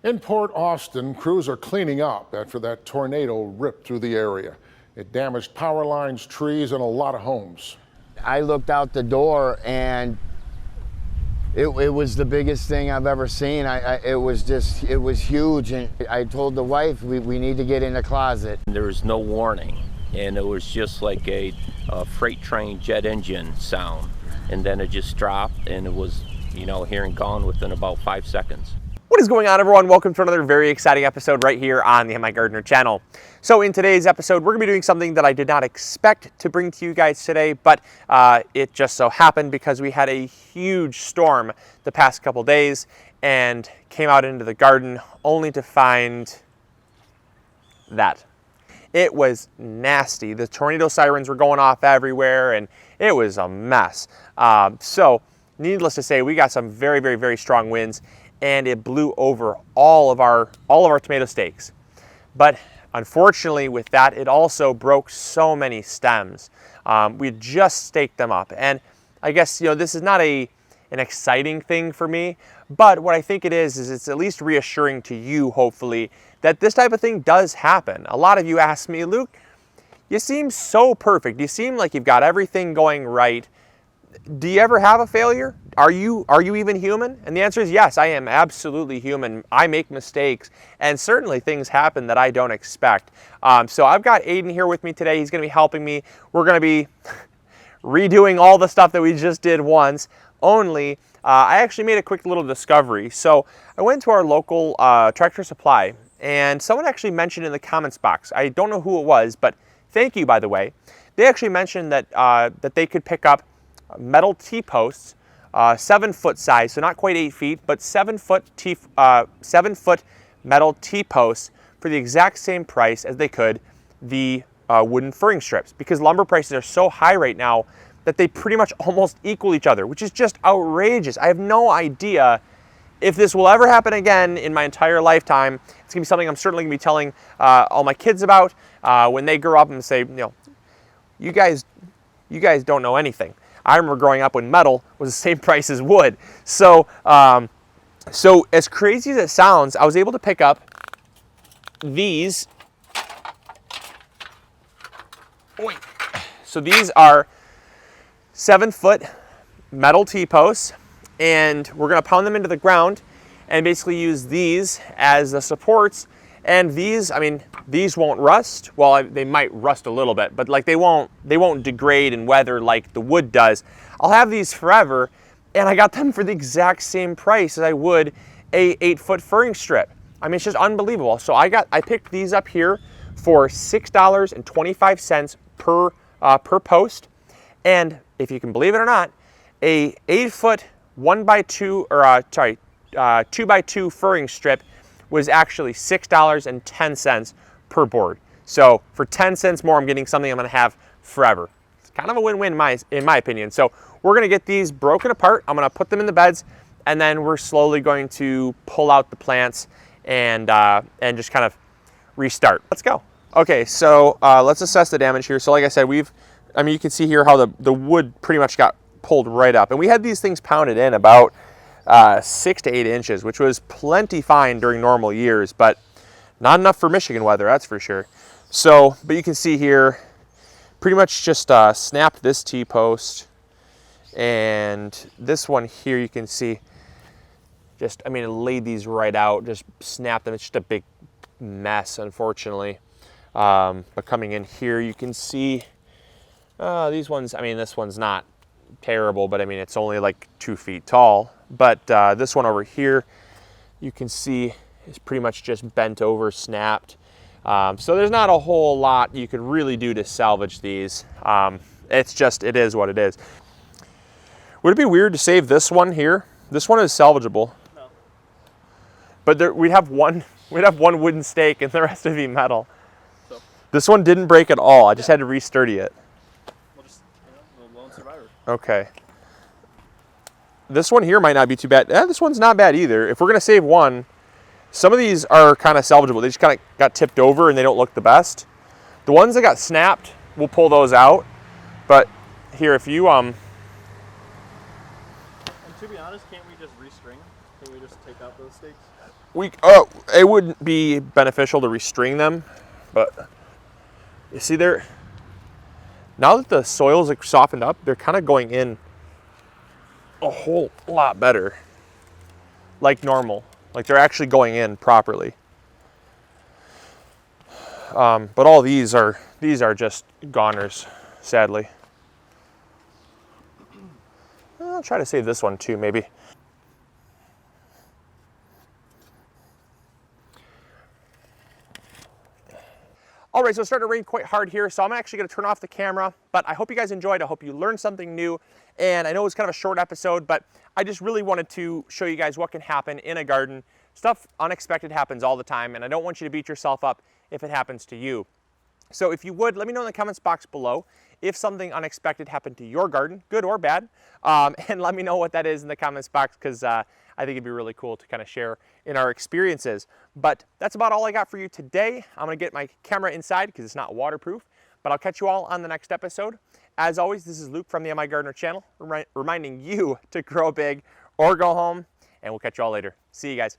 In Port Austin, crews are cleaning up after that tornado ripped through the area. It damaged power lines, trees, and a lot of homes. I looked out the door and it was the biggest thing I've ever seen. It was huge, and I told the wife we need to get in the closet. There was no warning, and it was just like a freight train jet engine sound, and then it just dropped, and it was, here and gone within about 5 seconds. What is going on, everyone? Welcome to another very exciting episode right here on the MIgardener channel. So in today's episode, we're going to be doing something that I did not expect to bring to you guys today, but it just so happened because we had a huge storm the past couple days and came out into the garden only to find that. It was nasty. The tornado sirens were going off everywhere and it was a mess. So needless to say, we got some very, very, very strong winds, and it blew over all of our tomato stakes. But unfortunately with that, it also broke so many stems. We had just staked them up, and I guess this is not an exciting thing for me, but what I think it is it's at least reassuring to you, hopefully, that this type of thing does happen. A lot of you ask me, Luke, you seem so perfect. You seem like you've got everything going right. Do you ever have a failure? Are you even human? And the answer is yes, I am absolutely human. I make mistakes, and certainly things happen that I don't expect. So I've got Aiden here with me today. He's going to be helping me. We're going to be redoing all the stuff that we just did once, only I actually made a quick little discovery. So I went to our local Tractor Supply, and someone actually mentioned in the comments box, I don't know who it was, but thank you, by the way. They actually mentioned that, that they could pick up metal T-posts, 7-foot size, so not quite 8 feet, but 7-foot metal T-posts for the exact same price as they could the wooden furring strips, because lumber prices are so high right now that they pretty much almost equal each other, which is just outrageous. I have no idea if this will ever happen again in my entire lifetime. It's gonna be something I'm certainly gonna be telling all my kids about when they grow up and say, you guys don't know anything. I remember growing up when metal was the same price as wood. So, so as crazy as it sounds, I was able to pick up these. So these are 7-foot metal T-posts, and we're going to pound them into the ground and basically use these as the supports. And these, these won't rust. Well, they might rust a little bit, but like they won't degrade and weather like the wood does. I'll have these forever, and I got them for the exact same price as I would a 8-foot furring strip. It's just unbelievable. So I picked these up here for $6.25 per post, and if you can believe it or not, a 8-foot 1x2 or 2x2 furring strip was actually $6.10 per board. So for 10 cents more, I'm getting something I'm gonna have forever. It's kind of a win-win in my opinion. So we're gonna get these broken apart. I'm gonna put them in the beds, and then we're slowly going to pull out the plants and just kind of restart. Let's go. Okay, so let's assess the damage here. So like I said, you can see here how the wood pretty much got pulled right up. And we had these things pounded in about 6 to 8 inches, which was plenty fine during normal years, but not enough for Michigan weather, that's for sure. So, but you can see here, pretty much just snapped this T-post, and this one here you can see, it laid these right out, just snapped them. It's just a big mess, unfortunately. But coming in here, you can see these ones, this one's not terrible, but it's only like 2 feet tall. But this one over here, you can see is pretty much just bent over, snapped. So there's not a whole lot you could really do to salvage these. It is what it is. Would it be weird to save this one here? This one is salvageable. No. But we'd have one wooden stake and the rest would be metal. So. This one didn't break at all. I just had to re-sturdy it. We'll just, lone survivor. Okay. This one here might not be too bad. This one's not bad either. If we're gonna save one, some of these are kind of salvageable. They just kind of got tipped over and they don't look the best. The ones that got snapped, we'll pull those out. But here, if you And to be honest, can't we just restring them? Can we just take out those stakes? it wouldn't be beneficial to restring them, but you see there, now that the soil's like softened up, they're kind of going in a whole lot better, like normal. Like they're actually going in properly. But all these are just goners, sadly. I'll try to save this one too, maybe. All right, so it's starting to rain quite hard here, so I'm actually gonna turn off the camera, but I hope you guys enjoyed. I hope you learned something new, and I know it was kind of a short episode, but I just really wanted to show you guys what can happen in a garden. Stuff unexpected happens all the time, and I don't want you to beat yourself up if it happens to you. So if you would, let me know in the comments box below if something unexpected happened to your garden, good or bad, and let me know what that is in the comments box, because I think it'd be really cool to kind of share in our experiences. But that's about all I got for you today. I'm gonna get my camera inside because it's not waterproof, but I'll catch you all on the next episode. As always, this is Luke from the MIgardener channel, reminding you to grow big or go home, and we'll catch you all later. See you guys.